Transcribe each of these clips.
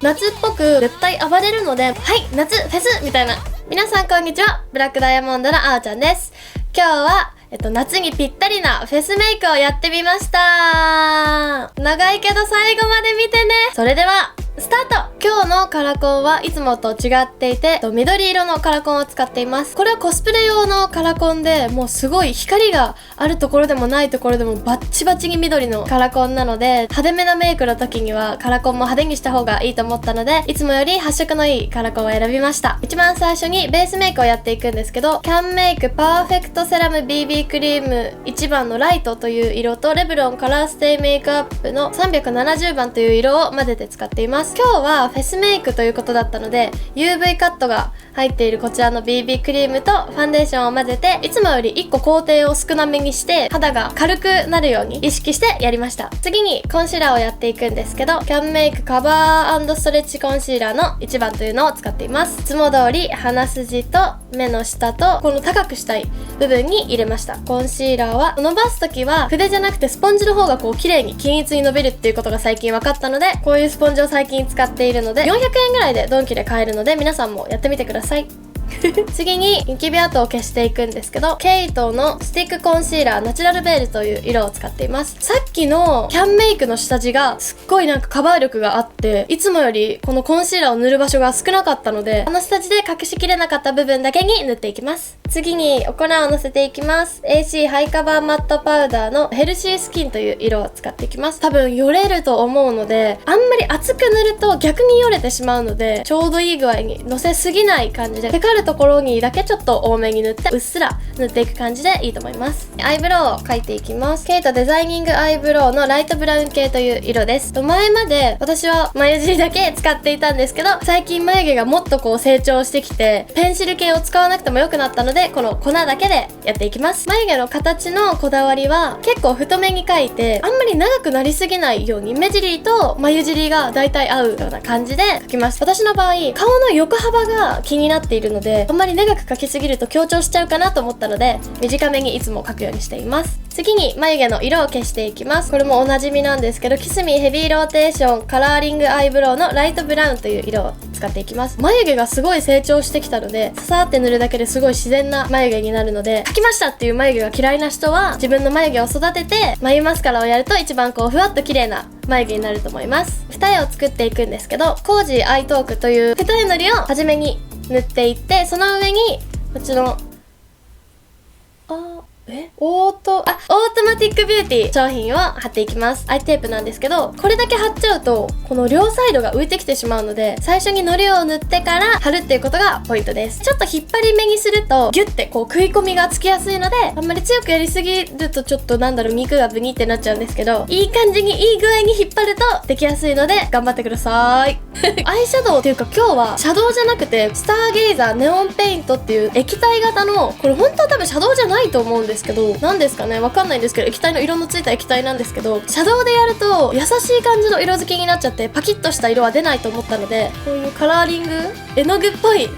夏っぽく絶対暴れるので、はい、夏フェスみたいな。皆さんこんにちは、ブラックダイヤモンドのあおちゃんです。今日は夏にぴったりなフェスメイクをやってみました。長いけど最後まで見てね。それではスタート。今日のカラコンはいつもと違っていて、緑色のカラコンを使っています。これはコスプレ用のカラコンで、もうすごい光があるところでもないところでもバッチバチに緑のカラコンなので、派手めなメイクの時にはカラコンも派手にした方がいいと思ったので、いつもより発色のいいカラコンを選びました。一番最初にベースメイクをやっていくんですけど、キャンメイクパーフェクトセラム BB クリーム1番のライトという色と、レブロンカラーステイメイクアップの370番という色を混ぜて使っています。今日はフェスメイクということだったので UV カットが入っているこちらの BB クリームとファンデーションを混ぜて、いつもより1個工程を少なめにして肌が軽くなるように意識してやりました。次にコンシーラーをやっていくんですけど、キャンメイクカバー&ストレッチコンシーラーの1番というのを使っています。いつも通り鼻筋と目の下とこの高くしたい部分に入れました。コンシーラーは伸ばすときは筆じゃなくてスポンジの方がこう綺麗に均一に伸びるっていうことが最近分かったので、こういうスポンジを最近使っているので400円ぐらいでドンキで買えるので、皆さんもやってみてください。次にニキビ跡を消していくんですけど、ケイトのスティックコンシーラーナチュラルベールという色を使っています。さっきのキャンメイクの下地がすっごいなんかカバー力があって、いつもよりこのコンシーラーを塗る場所が少なかったので、この下地で隠しきれなかった部分だけに塗っていきます。次にお粉をのせていきます。 AC ハイカバーマットパウダーのヘルシースキンという色を使っていきます。多分よれると思うので、あんまり厚く塗ると逆によれてしまうので、ちょうどいい具合にのせすぎない感じで、テカるところにだけちょっと多めに塗ってうっすら塗っていく感じでいいと思います。アイブロウを描いていきます。ケイトデザイニングアイブロウのライトブラウン系という色です。前まで私は眉尻だけ使っていたんですけど、最近眉毛がもっとこう成長してきて、ペンシル系を使わなくても良くなったので、この粉だけでやっていきます。眉毛の形のこだわりは結構太めに描いて、あんまり長くなりすぎないように目尻と眉尻がだいたい合うような感じで描きます。私の場合顔の横幅が気になっているので、あんまり長く描きすぎると強調しちゃうかなと思ったので、短めにいつも描くようにしています。次に眉毛の色を消していきます。これもおなじみなんですけど、キスミーヘビーローテーションカラーリングアイブロウのライトブラウンという色を使っていきます。眉毛がすごい成長してきたので、ささって塗るだけですごい自然な眉毛になるので、描きましたっていう眉毛が嫌いな人は、自分の眉毛を育てて眉マスカラをやると一番こうふわっと綺麗な眉毛になると思います。二重を作っていくんですけど、コージーアイトークという二重塗りを初めに塗っていって、その上にこっちのオートマティックビューティー商品を貼っていきます。アイテープなんですけど、これだけ貼っちゃうとこの両サイドが浮いてきてしまうので、最初に糊を塗ってから貼るっていうことがポイントです。ちょっと引っ張り目にするとギュッてこう食い込みがつきやすいので、あんまり強くやりすぎるとちょっと肉がブニってなっちゃうんですけど、いい感じにいい具合に引っ張るとできやすいので頑張ってください。アイシャドウっていうか、今日はシャドウじゃなくてスターゲイザーネオンペイントっていう液体型の、これ本当は多分シャドウじゃないと思うんですけど、何ですかね、わかんないんですけど、液体の色のついた液体なんですけど、シャドウでやると優しい感じの色付きになっちゃってパキッとした色は出ないと思ったので、こういうカラーリング絵の具っぽい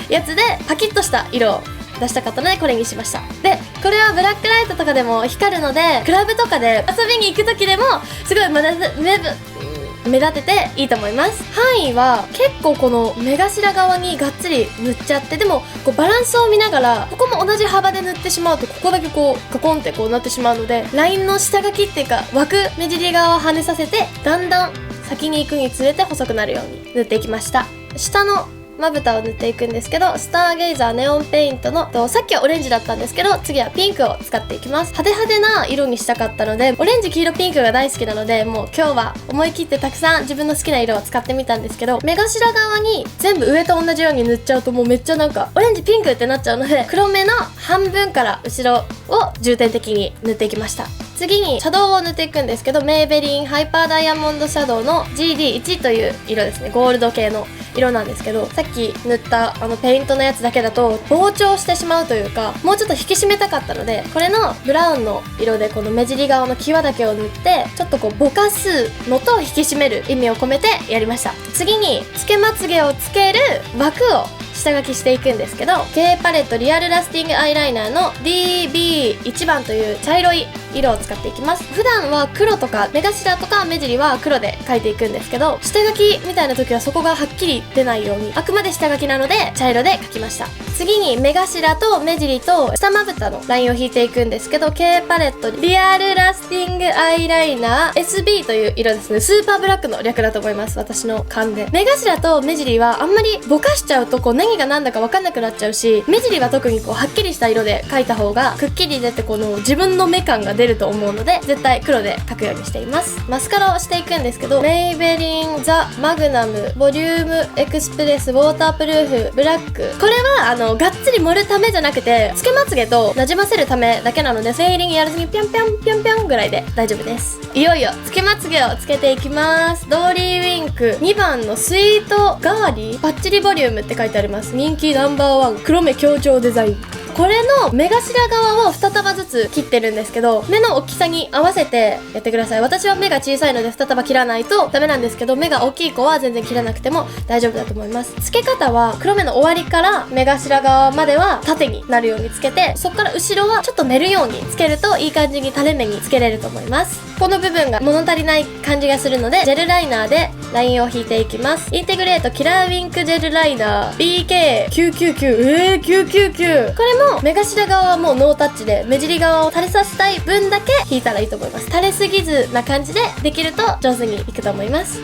やつでパキッとした色を出したかったのでこれにしました。で、これはブラックライトとかでも光るので、クラブとかで遊びに行く時でもすごい目立てていいと思います。範囲は結構この目頭側にがっつり塗っちゃって、でもこうバランスを見ながら、ここも同じ幅で塗ってしまうとここだけこうカコンってこうなってしまうので、ラインの下書きっていうか枠目尻側を跳ねさせて、だんだん先に行くにつれて細くなるように塗っていきました。下のまぶたを塗っていくんですけど、スターゲイザーネオンペイントのさっきはオレンジだったんですけど、次はピンクを使っていきます。派手派手な色にしたかったので、オレンジ黄色ピンクが大好きなので、もう今日は思い切ってたくさん自分の好きな色を使ってみたんですけど、目頭側に全部上と同じように塗っちゃうともうめっちゃなんかオレンジピンクってなっちゃうので、黒目の半分から後ろを重点的に塗っていきました。次にシャドウを塗っていくんですけど、メイベリンハイパーダイヤモンドシャドウの GD1 という色ですね。ゴールド系の色なんですけど、さっき塗ったペイントのやつだけだと膨張してしまうというか、もうちょっと引き締めたかったので、これのブラウンの色でこの目尻側の際だけを塗って、ちょっとこうぼかすのと引き締める意味を込めてやりました。次につけまつげをつける枠を下書きしていくんですけど、K パレットリアルラスティングアイライナーの DB1 番という茶色い色を使っていきます。普段は黒とか目頭とか目尻は黒で描いていくんですけど、下書きみたいな時はそこがはっきり出ないように、あくまで下書きなので茶色で描きました。次に目頭と目尻と下まぶたのラインを引いていくんですけど、 K パレットリアルラスティングアイライナー SB という色ですね。スーパーブラックの略だと思います、私の勘で。目頭と目尻はあんまりぼかしちゃうとこう何が何だか分かんなくなっちゃうし、目尻は特にこうはっきりした色で描いた方がくっきり出てこの自分の目感が出ると思うので、絶対黒で描くようにしています。マスカラをしていくんですけど、メイベリンザマグナムボリュームエクスプレスウォータープルーフブラック。これはがっつり盛るためじゃなくて、つけまつげとなじませるためだけなので、フェイリングやらずにピョンピョンピョンピョンぐらいで大丈夫です。いよいよつけまつげをつけていきます。ドーリーウィンク2番のスイートガーリーバッチリボリュームって書いてあります。人気ナンバーワン黒目強調デザイン。これの目頭側を2束ずつ切ってるんですけど、目の大きさに合わせてやってください。私は目が小さいので2束切らないとダメなんですけど、目が大きい子は全然切らなくても大丈夫だと思います。付け方は黒目の終わりから目頭側までは縦になるようにつけて、そこから後ろはちょっと寝るようにつけるといい感じに垂れ目につけれると思います。この部分が物足りない感じがするので、ジェルライナーでラインを引いていきます。インテグレートキラーウィンクジェルライナー BK999 999。これも目頭側はもうノータッチで、目尻側を垂れさせたい分だけ引いたらいいと思います。垂れすぎずな感じでできると上手にいくと思います。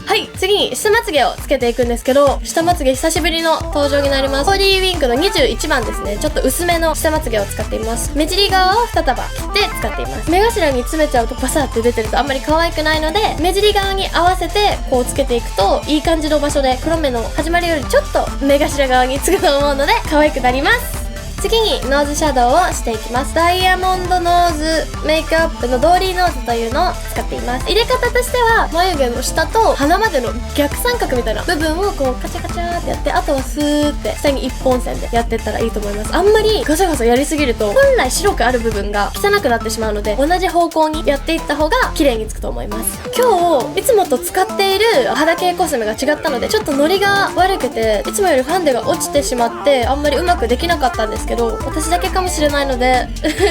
はい、次に下まつげをつけていくんですけど、下まつげ久しぶりの登場になります。コリーウィンクの21番ですね。ちょっと薄めの下まつげを使っています。目尻側を2束切って使っています。目頭に詰めちゃうとパサーって出てるとあんまり可愛くないので、目尻側に合わせてこうつけていくといい感じの場所で、黒目の始まりよりちょっと目頭側につくと思うので可愛くなります。次にノーズシャドウをしていきます。ダイヤモンドノーズメイクアップのドーリーノーズというのを使っています。入れ方としては眉毛の下と鼻までの逆三角みたいな部分をこうカチャカチャってやって、あとはスーって下に一本線でやってったらいいと思います。あんまりガサガサやりすぎると本来白くある部分が汚くなってしまうので、同じ方向にやっていった方が綺麗につくと思います。今日いつもと使っている肌系コスメが違ったので、ちょっとノリが悪くていつもよりファンデが落ちてしまってあんまりうまくできなかったんですけど、私だけかもしれないので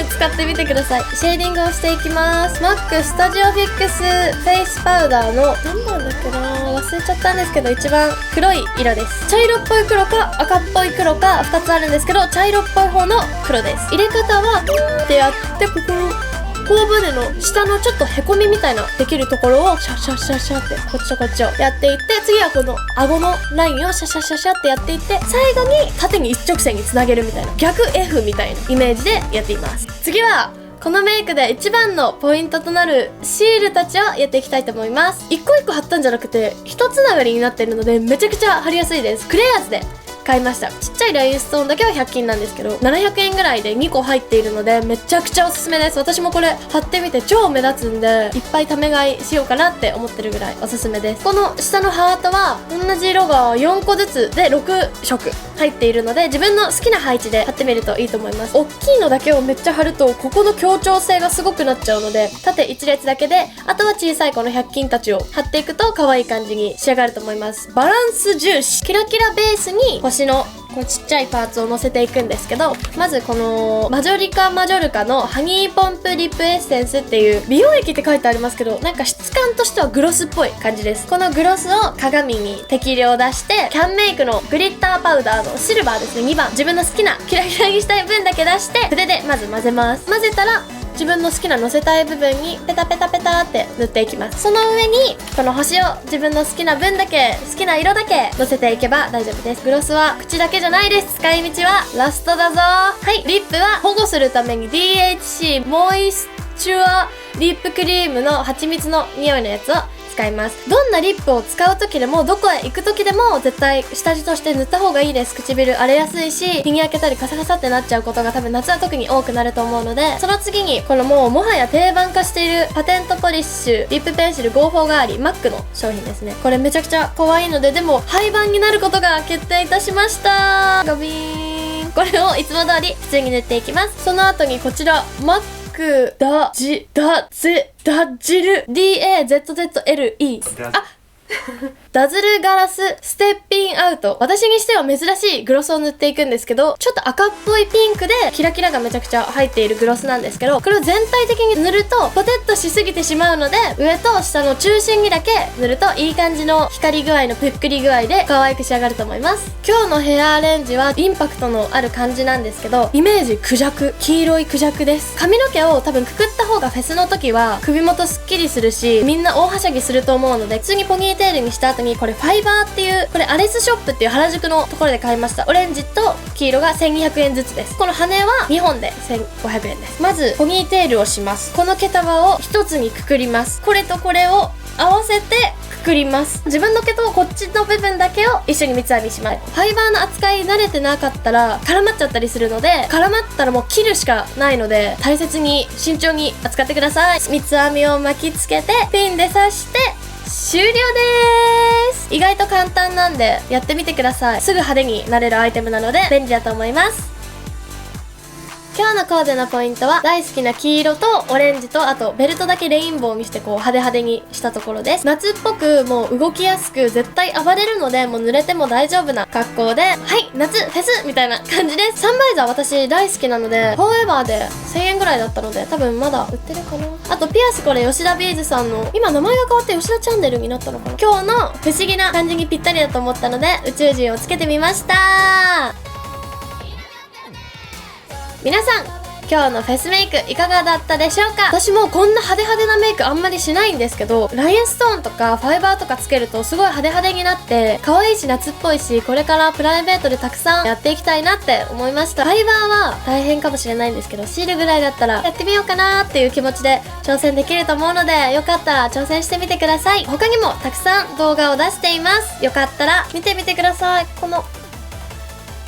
使ってみてください。シェーディングをしていきます。MAC スタジオフィックスフェイスパウダーの何番だっけな、忘れちゃったんですけど、一番黒い色です。茶色っぽい黒か赤っぽい黒か2つあるんですけど、茶色っぽい方の黒です。入れ方はってやって、ここの頬骨の下のちょっとへこみみたいなできるところをシャシャシャシャってこっちとこっちをやっていって、次はこの顎のラインをシャシャシャシャってやっていって、最後に縦に一直線につなげるみたいな、逆 F みたいなイメージでやっています。次はこのメイクで一番のポイントとなるシールたちをやっていきたいと思います。一個一個貼ったんじゃなくて一つながりになっているので、めちゃくちゃ貼りやすいです。クレアーズで買いました。ちっちゃいラインストーンだけは100均なんですけど、700円ぐらいで2個入っているのでめちゃくちゃおすすめです。私もこれ貼ってみて超目立つんで、いっぱいため買いしようかなって思ってるぐらいおすすめです。この下のハートは同じ色が4個ずつで6色入っているので、自分の好きな配置で貼ってみるといいと思います。大きいのだけをめっちゃ貼るとここの強調性がすごくなっちゃうので、縦1列だけで、あとは小さいこの100均たちを貼っていくと可愛い感じに仕上がると思います。バランス重視、キラキラベースに星のこうちっちゃいパーツを乗せていくんですけど、まずこのマジョリカマジョルカのハニーポンプリップエッセンスっていう美容液って書いてありますけど、なんか質感としてはグロスっぽい感じです。このグロスを鏡に適量出して、キャンメイクのグリッターパウダーのシルバーですね、2番、自分の好きなキラキラにしたい分だけ出して筆でまず混ぜます。混ぜたら自分の好きなのせたい部分にペタペタペタって塗っていきます。その上にこの星を自分の好きな分だけ、好きな色だけのせていけば大丈夫です。グロスは口だけじゃないです。使い道はラストだぞ。はい、リップは保護するために DHC モイスチュアリップクリームの蜂蜜の匂いのやつを使います。どんなリップを使う時でも、どこへ行く時でも絶対下地として塗った方がいいです。唇荒れやすいし、日に焼けたりカサカサってなっちゃうことが多分夏は特に多くなると思うので、その次にこのもはや定番化しているパテントポリッシュリップペンシル54ガーリー MAC の商品ですね。これめちゃくちゃ可愛いので、でも廃盤になることが決定いたしました。ガビーン。これをいつも通り普通に塗っていきます。その後にこちら MACダジル DAZZLE あダズルガラスステッピンアウト。私にしては珍しいグロスを塗っていくんですけど、ちょっと赤っぽいピンクでキラキラがめちゃくちゃ入っているグロスなんですけど、これを全体的に塗るとポテッとしすぎてしまうので、上と下の中心にだけ塗るといい感じの光り具合のぷっくり具合で可愛く仕上がると思います。今日のヘアアレンジはインパクトのある感じなんですけど、イメージクジャク、黄色いクジャクです。髪の毛を多分くくった方がフェスの時は首元すっきりするし、みんな大はしゃぎすると思うので、普通にポニーテールにした後にこれファイバーっていう、これアレスショップっていう原宿のところで買いました。オレンジと黄色が1200円ずつです。この羽は2本で1500円です。まずポニーテールをします。この毛束を一つにくくります。これとこれを合わせてくくります。自分の毛とこっちの部分だけを一緒に三つ編みします。ファイバーの扱い慣れてなかったら絡まっちゃったりするので、絡まったらもう切るしかないので、大切に慎重に扱ってください。三つ編みを巻きつけてピンで刺して終了でーす。意外と簡単なんでやってみてください。すぐ派手になれるアイテムなので便利だと思います。今日のコーデのポイントは、大好きな黄色とオレンジと、あとベルトだけレインボーにしてこう派手派手にしたところです。夏っぽくもう動きやすく絶対暴れるので、もう濡れても大丈夫な格好で、はい、夏フェスみたいな感じです。サンバイザー私大好きなので、フォーエバーで1000円ぐらいだったので、多分まだ売ってるかな。あとピアス、これ吉田ビーズさんの、今名前が変わって吉田チャンネルになったのかな。今日の不思議な感じにぴったりだと思ったので、宇宙人をつけてみました。皆さん、今日のフェスメイクいかがだったでしょうか。私もこんな派手派手なメイクあんまりしないんですけど、ラインストーンとかファイバーとかつけるとすごい派手派手になって可愛いし夏っぽいし、これからプライベートでたくさんやっていきたいなって思いました。ファイバーは大変かもしれないんですけど、シールぐらいだったらやってみようかなっていう気持ちで挑戦できると思うので、よかったら挑戦してみてください。他にもたくさん動画を出しています。よかったら見てみてください。この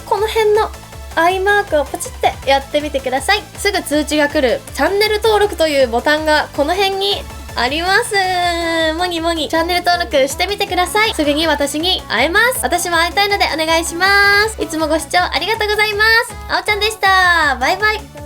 辺のアイマークをポチってやってみてください。すぐ通知が来るチャンネル登録というボタンがこの辺にあります。もぎもぎチャンネル登録してみてください。すぐに私に会えます。私も会いたいのでお願いします。いつもご視聴ありがとうございます。あおちゃんでした。バイバイ。